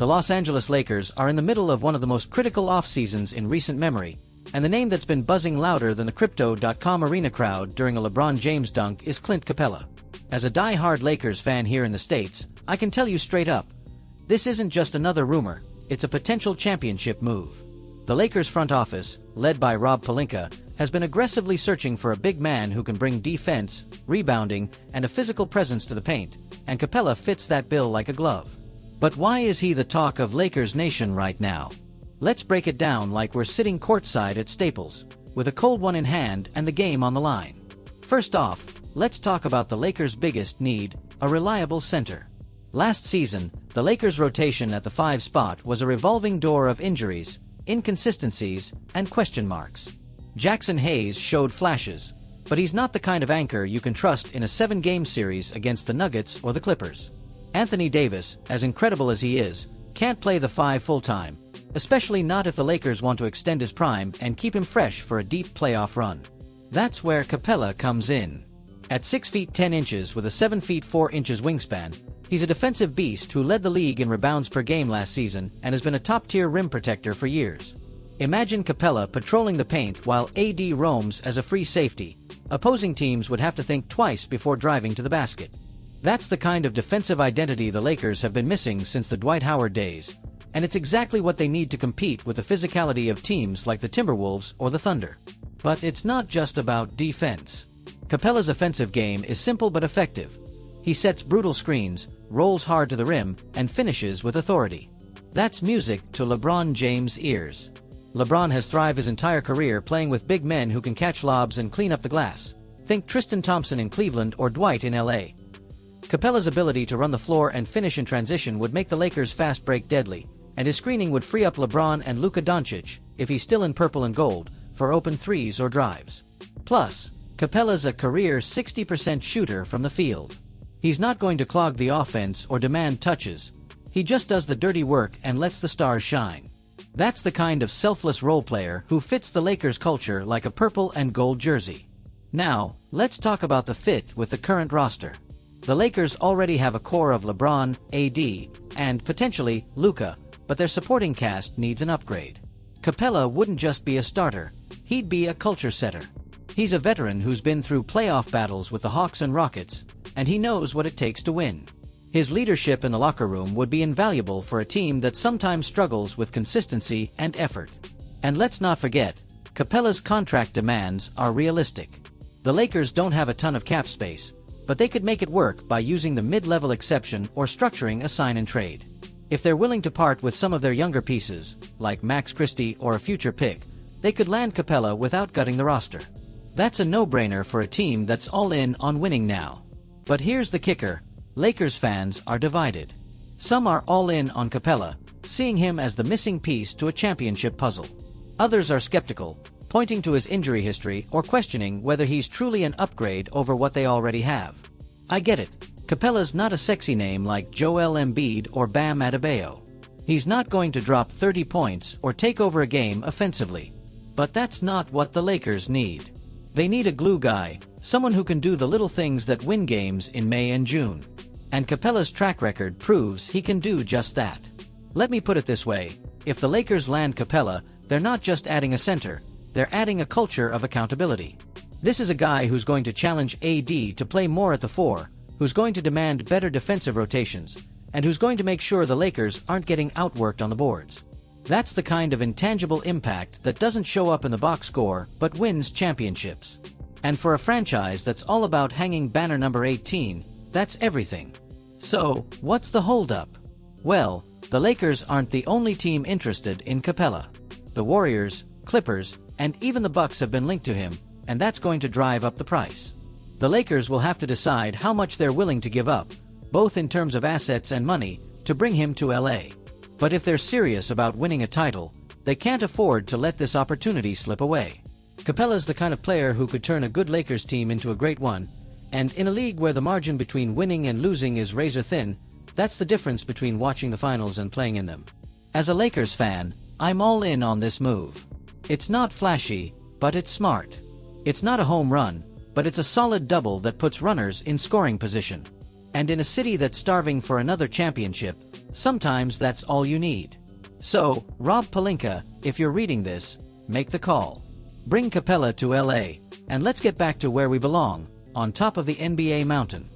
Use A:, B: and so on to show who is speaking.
A: The Los Angeles Lakers are in the middle of one of the most critical off-seasons in recent memory, and the name that's been buzzing louder than the Crypto.com arena crowd during a LeBron James dunk is Clint Capella. As a die-hard Lakers fan here in the States, I can tell you straight up, this isn't just another rumor, it's a potential championship move. The Lakers front office, led by Rob Pelinka, has been aggressively searching for a big man who can bring defense, rebounding, and a physical presence to the paint, and Capella fits that bill like a glove. But why is he the talk of Lakers Nation right now? Let's break it down like we're sitting courtside at Staples, with a cold one in hand and the game on the line. First off, let's talk about the Lakers' biggest need, a reliable center. Last season, the Lakers' rotation at the 5 spot was a revolving door of injuries, inconsistencies, and question marks. Jackson Hayes showed flashes, but he's not the kind of anchor you can trust in a 7-game series against the Nuggets or the Clippers. Anthony Davis, as incredible as he is, can't play the 5 full-time, especially not if the Lakers want to extend his prime and keep him fresh for a deep playoff run. That's where Capella comes in. At 6 feet 10 inches with a 7 feet 4 inches wingspan, he's a defensive beast who led the league in rebounds per game last season and has been a top-tier rim protector for years. Imagine Capella patrolling the paint while AD roams as a free safety. Opposing teams would have to think twice before driving to the basket. That's the kind of defensive identity the Lakers have been missing since the Dwight Howard days, and it's exactly what they need to compete with the physicality of teams like the Timberwolves or the Thunder. But it's not just about defense. Capella's offensive game is simple but effective. He sets brutal screens, rolls hard to the rim, and finishes with authority. That's music to LeBron James' ears. LeBron has thrived his entire career playing with big men who can catch lobs and clean up the glass. Think Tristan Thompson in Cleveland or Dwight in LA. Capella's ability to run the floor and finish in transition would make the Lakers' fast break deadly, and his screening would free up LeBron and Luka Doncic, if he's still in purple and gold, for open threes or drives. Plus, Capella's a career 60% shooter from the field. He's not going to clog the offense or demand touches. He just does the dirty work and lets the stars shine. That's the kind of selfless role player who fits the Lakers' culture like a purple and gold jersey. Now, let's talk about the fit with the current roster. The Lakers already have a core of LeBron, AD, and potentially Luka, but their supporting cast needs an upgrade. Capella wouldn't just be a starter, he'd be a culture setter. He's a veteran who's been through playoff battles with the Hawks and Rockets, and he knows what it takes to win. His leadership in the locker room would be invaluable for a team that sometimes struggles with consistency and effort. And let's not forget, Capella's contract demands are realistic. The Lakers don't have a ton of cap space, but they could make it work by using the mid-level exception or structuring a sign and trade. If they're willing to part with some of their younger pieces, like Max Christie or a future pick, they could land Capella without gutting the roster. That's a no-brainer for a team that's all in on winning now. But here's the kicker, Lakers fans are divided. Some are all in on Capella, seeing him as the missing piece to a championship puzzle. Others are skeptical, pointing to his injury history or questioning whether he's truly an upgrade over what they already have. I get it, Capella's not a sexy name like Joel Embiid or Bam Adebayo. He's not going to drop 30 points or take over a game offensively. But that's not what the Lakers need. They need a glue guy, someone who can do the little things that win games in May and June. And Capella's track record proves he can do just that. Let me put it this way, if the Lakers land Capella, they're not just adding a center, they're adding a culture of accountability. This is a guy who's going to challenge AD to play more at the 4, who's going to demand better defensive rotations, and who's going to make sure the Lakers aren't getting outworked on the boards. That's the kind of intangible impact that doesn't show up in the box score but wins championships. And for a franchise that's all about hanging banner number 18, that's everything. So, what's the holdup? Well, the Lakers aren't the only team interested in Capella. The Warriors, Clippers, and even the Bucks have been linked to him, and that's going to drive up the price. The Lakers will have to decide how much they're willing to give up, both in terms of assets and money, to bring him to LA. But if they're serious about winning a title, they can't afford to let this opportunity slip away. Capella's the kind of player who could turn a good Lakers team into a great one, and in a league where the margin between winning and losing is razor thin, that's the difference between watching the finals and playing in them. As a Lakers fan, I'm all in on this move. It's not flashy, but it's smart. It's not a home run, but it's a solid double that puts runners in scoring position. And in a city that's starving for another championship, Sometimes that's all you need. So, Rob Pelinka, if you're reading this, make the call. Bring Capella to LA, and let's get back to where we belong, on top of the NBA mountain.